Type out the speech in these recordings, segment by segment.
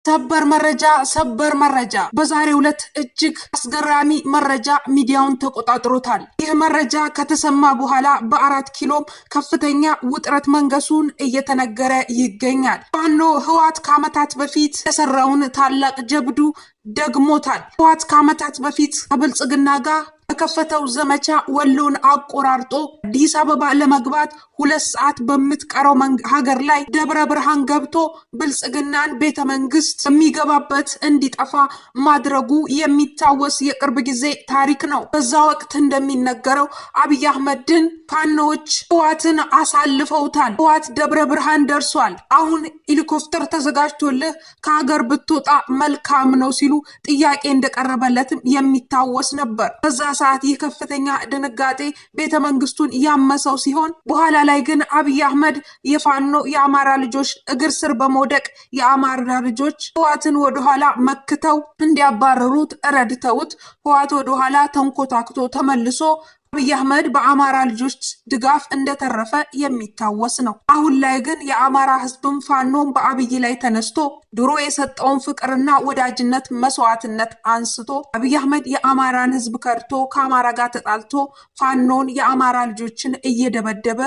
ሰበር መረጃ በዛሬው ዕለት እጅግ አስገራሚ መረጃ ሚዲያውን ተቆጣጥሮታል። ይህ መረጃ ከተሰማ በኋላ በ4 ኪሎም ከፍተኛ ውጥረት መንገሱን እየተነገረ ይገኛል። ፋኖ ህወሓት ከዓመታት በፊት የሰራውን ታላቅ ጀብዱ ደግሞታል። ህወሓት ከዓመታት በፊት ከብልጽግና ጋር በከፈተው ዘመቻ ወሎን አቆራርጦ አዲስ አበባ ለመግባት 2 ሰዓት በምትቀረው ሀገር ላይ ደብረ ብርሃን ገብቶ ብልጽግናን ቤተ መንግስት የሚገባበት እንዲጠፋ ማድረጉ የሚታወስ የቅርብ ጊዜ ታሪክ ነው። በዛ ወቅት እንደሚነገረው አብይ አህመድን ፋኖች ህወሓትን አሳልፈውታል። ህወሓት ደብረ ብርሃን ደርሷል፣ አሁን ሄሊኮፕተር ተዘጋጅቶልህ ከሀገር ብትወጣ መልካም ነው ሲሉ ጥያቄ እንደቀረበለትም የሚታወስ ነበር። በዛ ሰዓት ይህ ከፍተኛ ድንጋጤ ቤተ መንግስቱን ያመሰው ሲሆን በኋላ ላይ ግን አብይ አህመድ የፋኖ የአማራ ልጆች እግር ስር በመውደቅ የአማራ ልጆች ህወሓትን ወደኋላ መክተው እንዲያባረሩት ረድተውት ህወሓት ወደኋላ ተንኮታክቶ ተመልሶ አብይ አህመድ በአማራ ልጆች ድጋፍ እንደተረፈ የሚታወስ ነው። አሁን ላይ ግን የአማራ ህዝብም ፋኖም በአብይ ላይ ተነስቶ ድሮ የሰጠውን ፍቅርና ወዳጅነት መስዋዕትነት አንስቶ አብይ አህመድ የአማራን ህዝብ ከድቶ ከአማራ ጋር ተጣልቶ ፋኖን የአማራ ልጆችን እየደበደበ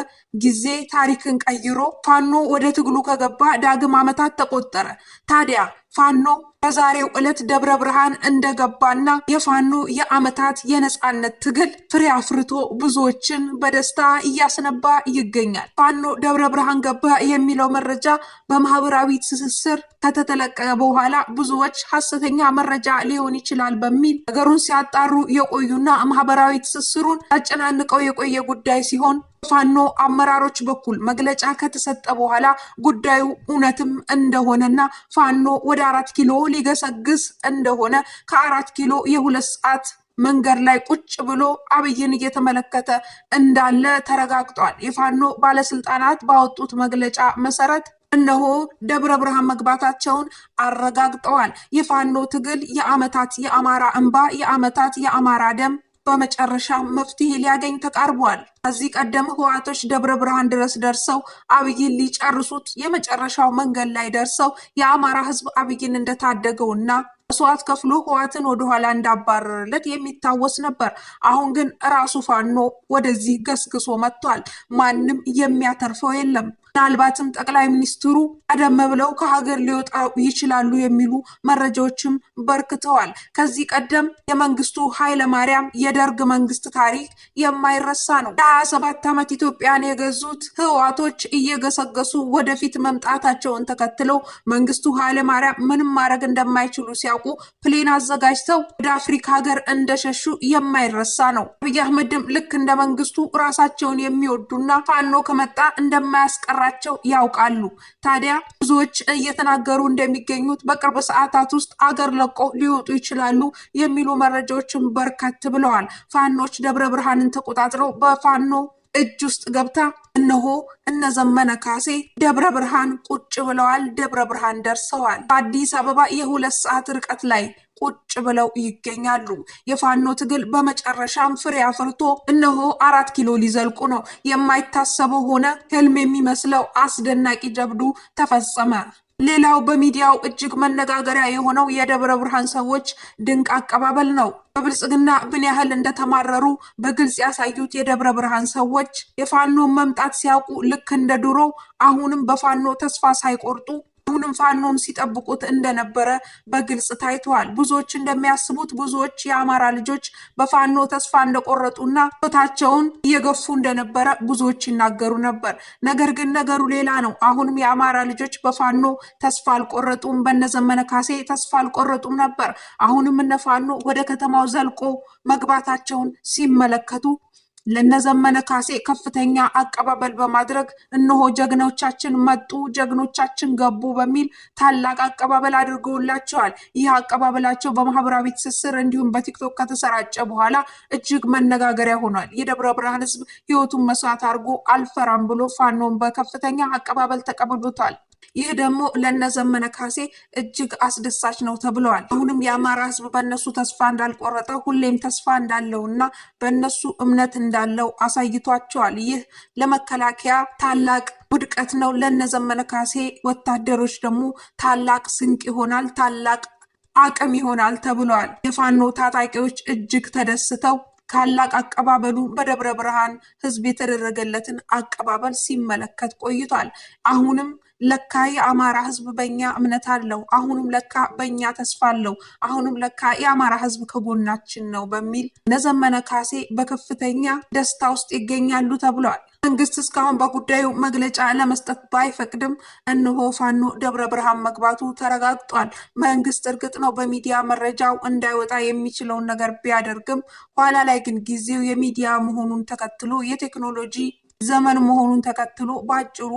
ጊዜ ታሪክን ቀይሮ ፋኖ ወደ ትግሉ ከገባ ዳግም ዓመታት ተቆጠረ። ታዲያ ፋኖ በዛሬው ዕለት ደብረ ብርሃን እንደገባና የፋኖ የዓመታት የነጻነት ትግል ፍሬ አፍርቶ ብዙዎችን በደስታ እያስነባ ይገኛል። ፋኖ ደብረ ብርሃን ገባ የሚለው መረጃ በማህበራዊ ትስስር ከተተለቀቀ በኋላ ብዙዎች ሐሰተኛ መረጃ ሊሆን ይችላል በሚል ነገሩን ሲያጣሩ የቆዩና ማህበራዊ ትስስሩን አጨናንቀው የቆየ ጉዳይ ሲሆን ፋኖ አመራሮች በኩል መግለጫ ከተሰጠ በኋላ ጉዳዩ እውነትም እንደሆነና ፋኖ ወደ 4 ኪሎ ሊገሰግስ እንደሆነ ከ4 ኪሎ የ2 ሰዓት መንገድ ላይ ቁጭ ብሎ አብይን እየተመለከተ እንዳለ ተረጋግጧል። የፋኖ ባለስልጣናት ባወጡት መግለጫ መሰረት እነሆ ደብረ ብርሃን መግባታቸውን አረጋግጠዋል። የፋኖ ትግል የዓመታት የአማራ እንባ የዓመታት የአማራ ደም በመጨረሻ መፍትሄ ሊያገኝ ተቃርቧል። ከዚህ ቀደም ህወሓቶች ደብረ ብርሃን ድረስ ደርሰው አብይን ሊጨርሱት የመጨረሻው መንገድ ላይ ደርሰው የአማራ ህዝብ አብይን እንደታደገውና መስዋዕት ከፍሎ ህወሓትን ወደኋላ እንዳባረረለት የሚታወስ ነበር። አሁን ግን ራሱ ፋኖ ወደዚህ ገስግሶ መጥቷል። ማንም የሚያተርፈው የለም። ምናልባትም ጠቅላይ ሚኒስትሩ ቀደም ብለው ከሀገር ሊወጣ ይችላሉ የሚሉ መረጃዎችም በርክተዋል። ከዚህ ቀደም የመንግስቱ ኃይለማርያም የደርግ መንግስት ታሪክ የማይረሳ ነው። ለ27 ዓመት ኢትዮጵያን የገዙት ህወሓቶች እየገሰገሱ ወደፊት መምጣታቸውን ተከትለው መንግስቱ ኃይለማርያም ምንም ማድረግ እንደማይችሉ ሲያውቁ ፕሌን አዘጋጅተው ወደ አፍሪካ ሀገር እንደሸሹ የማይረሳ ነው። አብይ አህመድም ልክ እንደ መንግስቱ ራሳቸውን የሚወዱና ፋኖ ከመጣ እንደማያስቀራ ያውቃሉ። ታዲያ ብዙዎች እየተናገሩ እንደሚገኙት በቅርብ ሰዓታት ውስጥ አገር ለቀው ሊወጡ ይችላሉ የሚሉ መረጃዎችን በርከት ብለዋል። ፋኖች ደብረ ብርሃንን ተቆጣጥረው በፋኖ እጅ ውስጥ ገብታ እነሆ እነዘመነ ካሴ ደብረ ብርሃን ቁጭ ብለዋል። ደብረ ብርሃን ደርሰዋል። በአዲስ አበባ የ2 ሰዓት ርቀት ላይ ቁጭ ብለው ይገኛሉ። የፋኖ ትግል በመጨረሻም ፍሬ አፍርቶ እነሆ 4 ኪሎ ሊዘልቁ ነው። የማይታሰበው ሆነ። ህልም የሚመስለው አስደናቂ ጀብዱ ተፈጸመ። ሌላው በሚዲያው እጅግ መነጋገሪያ የሆነው የደብረ ብርሃን ሰዎች ድንቅ አቀባበል ነው። በብልጽግና ምን ያህል እንደተማረሩ በግልጽ ያሳዩት የደብረ ብርሃን ሰዎች የፋኖ መምጣት ሲያውቁ ልክ እንደ ድሮ አሁንም በፋኖ ተስፋ ሳይቆርጡ አሁንም ፋኖን ሲጠብቁት እንደነበረ በግልጽ ታይቷል። ብዙዎች እንደሚያስቡት ብዙዎች የአማራ ልጆች በፋኖ ተስፋ እንደቆረጡና ቶታቸውን እየገፉ እንደነበረ ብዙዎች ይናገሩ ነበር። ነገር ግን ነገሩ ሌላ ነው። አሁንም የአማራ ልጆች በፋኖ ተስፋ አልቆረጡም። በነዘመነ ካሴ ተስፋ አልቆረጡም ነበር። አሁንም እነ ፋኖ ወደ ከተማው ዘልቆ መግባታቸውን ሲመለከቱ ለነዘመነ ካሴ ከፍተኛ አቀባበል በማድረግ እነሆ ጀግኖቻችን መጡ፣ ጀግኖቻችን ገቡ በሚል ታላቅ አቀባበል አድርገውላቸዋል። ይህ አቀባበላቸው በማህበራዊ ትስስር እንዲሁም በቲክቶክ ከተሰራጨ በኋላ እጅግ መነጋገሪያ ሆኗል። የደብረ ብርሃን ህዝብ ህይወቱን መስዋዕት አድርጎ አልፈራም ብሎ ፋኖን በከፍተኛ አቀባበል ተቀብሎታል። ይህ ደግሞ ለነዘመነ ካሴ እጅግ አስደሳች ነው ተብለዋል። አሁንም የአማራ ህዝብ በእነሱ ተስፋ እንዳልቆረጠ ሁሌም ተስፋ እንዳለውና በእነሱ እምነት እንዳለው አሳይቷቸዋል። ይህ ለመከላከያ ታላቅ ውድቀት ነው። ለነዘመነ ካሴ ወታደሮች ደግሞ ታላቅ ስንቅ ይሆናል፣ ታላቅ አቅም ይሆናል ተብሏል። የፋኖ ታጣቂዎች እጅግ ተደስተው ታላቅ አቀባበሉ በደብረ ብርሃን ህዝብ የተደረገለትን አቀባበል ሲመለከት ቆይቷል። አሁንም ለካ የአማራ ህዝብ በእኛ እምነት አለው፣ አሁንም ለካ በእኛ ተስፋ አለው፣ አሁንም ለካ የአማራ ህዝብ ከጎናችን ነው በሚል ነዘመነ ካሴ በከፍተኛ ደስታ ውስጥ ይገኛሉ ተብሏል። መንግስት እስካሁን በጉዳዩ መግለጫ ለመስጠት ባይፈቅድም እነሆ ፋኖ ደብረ ብርሃን መግባቱ ተረጋግጧል። መንግስት እርግጥ ነው በሚዲያ መረጃው እንዳይወጣ የሚችለውን ነገር ቢያደርግም ኋላ ላይ ግን ጊዜው የሚዲያ መሆኑን ተከትሎ የቴክኖሎጂ ዘመን መሆኑን ተከትሎ ባጭሩ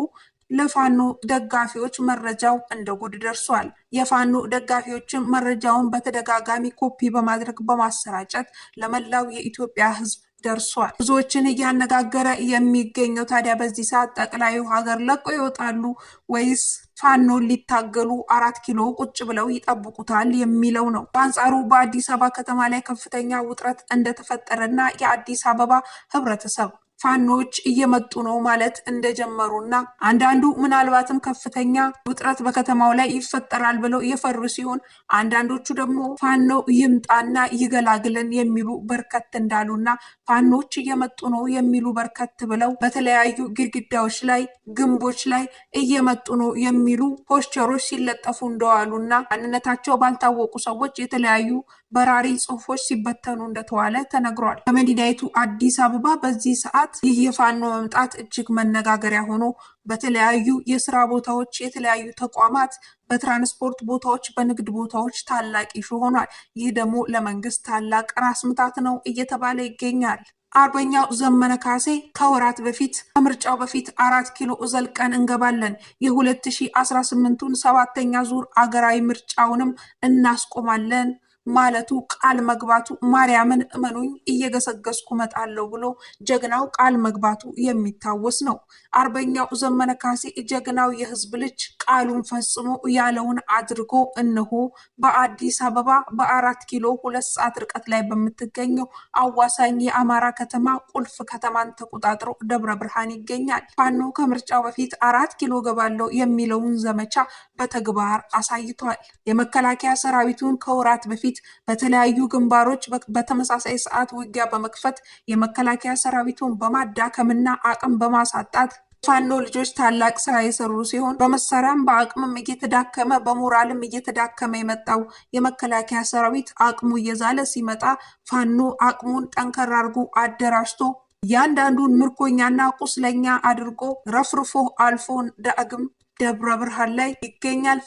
ለፋኖ ደጋፊዎች መረጃው እንደ ጉድ ደርሷል። የፋኖ ደጋፊዎችም መረጃውን በተደጋጋሚ ኮፒ በማድረግ በማሰራጨት ለመላው የኢትዮጵያ ህዝብ ደርሷል። ብዙዎችን እያነጋገረ የሚገኘው ታዲያ በዚህ ሰዓት ጠቅላዩ ሀገር ለቆ ይወጣሉ ወይስ ፋኖ ሊታገሉ 4 ኪሎ ቁጭ ብለው ይጠብቁታል የሚለው ነው። በአንጻሩ በአዲስ አበባ ከተማ ላይ ከፍተኛ ውጥረት እንደተፈጠረና የአዲስ አበባ ህብረተሰብ ፋኖች እየመጡ ነው ማለት እንደጀመሩና አንዳንዱ ምናልባትም ከፍተኛ ውጥረት በከተማው ላይ ይፈጠራል ብለው የፈሩ ሲሆን አንዳንዶቹ ደግሞ ፋኖ ይምጣና ይገላግለን የሚሉ በርከት እንዳሉና ፋኖች እየመጡ ነው የሚሉ በርከት ብለው በተለያዩ ግድግዳዎች ላይ ግንቦች ላይ እየመጡ ነው የሚሉ ፖስተሮች ሲለጠፉ እንደዋሉና ማንነታቸው ባልታወቁ ሰዎች የተለያዩ በራሪ ጽሁፎች ሲበተኑ እንደተዋለ ተነግሯል። በመዲናይቱ አዲስ አበባ በዚህ ሰዓት ይህ የፋኖ መምጣት እጅግ መነጋገሪያ ሆኖ በተለያዩ የስራ ቦታዎች፣ የተለያዩ ተቋማት፣ በትራንስፖርት ቦታዎች፣ በንግድ ቦታዎች ታላቅ ኢሹ ሆኗል። ይህ ደግሞ ለመንግስት ታላቅ ራስ ምታት ነው እየተባለ ይገኛል። አርበኛው ዘመነ ካሴ ከወራት በፊት ከምርጫው በፊት 4 ኪሎ ዘልቀን እንገባለን፣ የ2018ቱን 7ኛ ዙር አገራዊ ምርጫውንም እናስቆማለን ማለቱ ቃል መግባቱ ማርያምን እመኑኝ እየገሰገስኩ መጣለው ብሎ ጀግናው ቃል መግባቱ የሚታወስ ነው። አርበኛው ዘመነ ካሴ ጀግናው የህዝብ ልጅ ቃሉን ፈጽሞ ያለውን አድርጎ እነሆ በአዲስ አበባ በ4 ኪሎ 2 ሰዓት ርቀት ላይ በምትገኘው አዋሳኝ የአማራ ከተማ ቁልፍ ከተማን ተቆጣጥሮ ደብረ ብርሃን ይገኛል። ፋኖ ከምርጫው በፊት 4 ኪሎ ገባለው የሚለውን ዘመቻ በተግባር አሳይቷል። የመከላከያ ሰራዊቱን ከወራት በፊት በተለያዩ ግንባሮች በተመሳሳይ ሰዓት ውጊያ በመክፈት የመከላከያ ሰራዊቱን በማዳከምና አቅም በማሳጣት ፋኖ ልጆች ታላቅ ስራ የሰሩ ሲሆን በመሳሪያም በአቅምም እየተዳከመ በሞራልም እየተዳከመ የመጣው የመከላከያ ሰራዊት አቅሙ እየዛለ ሲመጣ ፋኖ አቅሙን ጠንከር አድርጎ አደራጅቶ ያንዳንዱን ምርኮኛና ቁስለኛ አድርጎ ረፍርፎ አልፎ ዳግም ደብረ ብርሃን ላይ ይገኛል።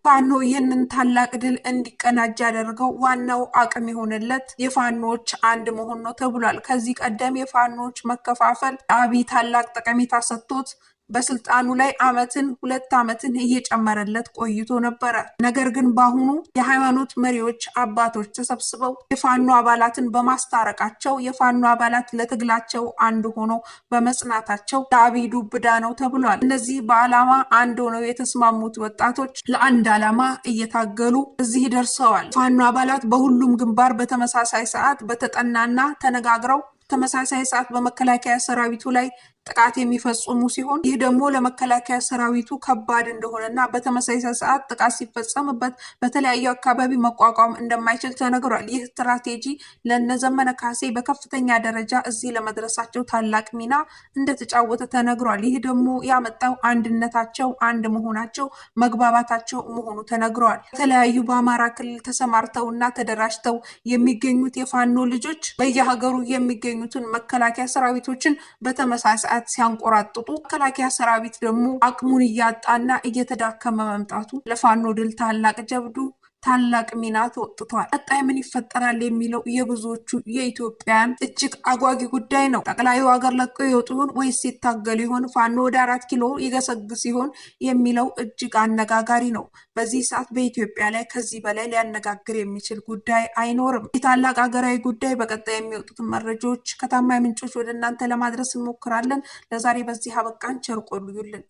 ፋኖ ይህንን ታላቅ ድል እንዲቀናጅ ያደርገው ዋናው አቅም የሆነለት የፋኖች አንድ መሆን ነው ተብሏል። ከዚህ ቀደም የፋኖች መከፋፈል አብይ ታላቅ ጠቀሜታ ሰጥቶት በስልጣኑ ላይ አመትን 2 አመትን እየጨመረለት ቆይቶ ነበረ። ነገር ግን በአሁኑ የሃይማኖት መሪዎች አባቶች ተሰብስበው የፋኖ አባላትን በማስታረቃቸው የፋኖ አባላት ለትግላቸው አንድ ሆኖ በመጽናታቸው ለአብይ ዱብዳ ነው ተብሏል። እነዚህ በዓላማ አንድ ሆነው የተስማሙት ወጣቶች ለአንድ ዓላማ እየታገሉ እዚህ ደርሰዋል። ፋኖ አባላት በሁሉም ግንባር በተመሳሳይ ሰዓት በተጠናና ተነጋግረው ተመሳሳይ ሰዓት በመከላከያ ሰራዊቱ ላይ ጥቃት የሚፈጽሙ ሲሆን ይህ ደግሞ ለመከላከያ ሰራዊቱ ከባድ እንደሆነና በተመሳሳይ ሰዓት ጥቃት ሲፈጸምበት በተለያዩ አካባቢ መቋቋም እንደማይችል ተነግሯል። ይህ ስትራቴጂ ለነዘመነ ካሴ በከፍተኛ ደረጃ እዚህ ለመድረሳቸው ታላቅ ሚና እንደተጫወተ ተነግሯል። ይህ ደግሞ ያመጣው አንድነታቸው፣ አንድ መሆናቸው፣ መግባባታቸው መሆኑ ተነግሯል። በተለያዩ በአማራ ክልል ተሰማርተውና ተደራጅተው የሚገኙት የፋኖ ልጆች በየሀገሩ የሚገኙትን መከላከያ ሰራዊቶችን በተመሳሳይ ሲያንቆራጥጡ መከላከያ ሰራዊት ደግሞ አቅሙን እያጣና እየተዳከመ መምጣቱ ለፋኖ ድል ታላቅ ጀብዱ ታላቅ ሚና ተወጥቷል። ቀጣይ ምን ይፈጠራል የሚለው የብዙዎቹ የኢትዮጵያን እጅግ አጓጊ ጉዳይ ነው። ጠቅላዩ ሀገር ለቀው ይወጡ ይሆን ወይስ ይታገሉ ይሆን? ፋኖ ወደ 4 ኪሎ ይገሰግስ ይሆን የሚለው እጅግ አነጋጋሪ ነው። በዚህ ሰዓት በኢትዮጵያ ላይ ከዚህ በላይ ሊያነጋግር የሚችል ጉዳይ አይኖርም። የታላቅ ሀገራዊ ጉዳይ በቀጣይ የሚወጡትን መረጃዎች ከታማኝ ምንጮች ወደ እናንተ ለማድረስ እንሞክራለን። ለዛሬ በዚህ አበቃን። ቸር ቆዩልን።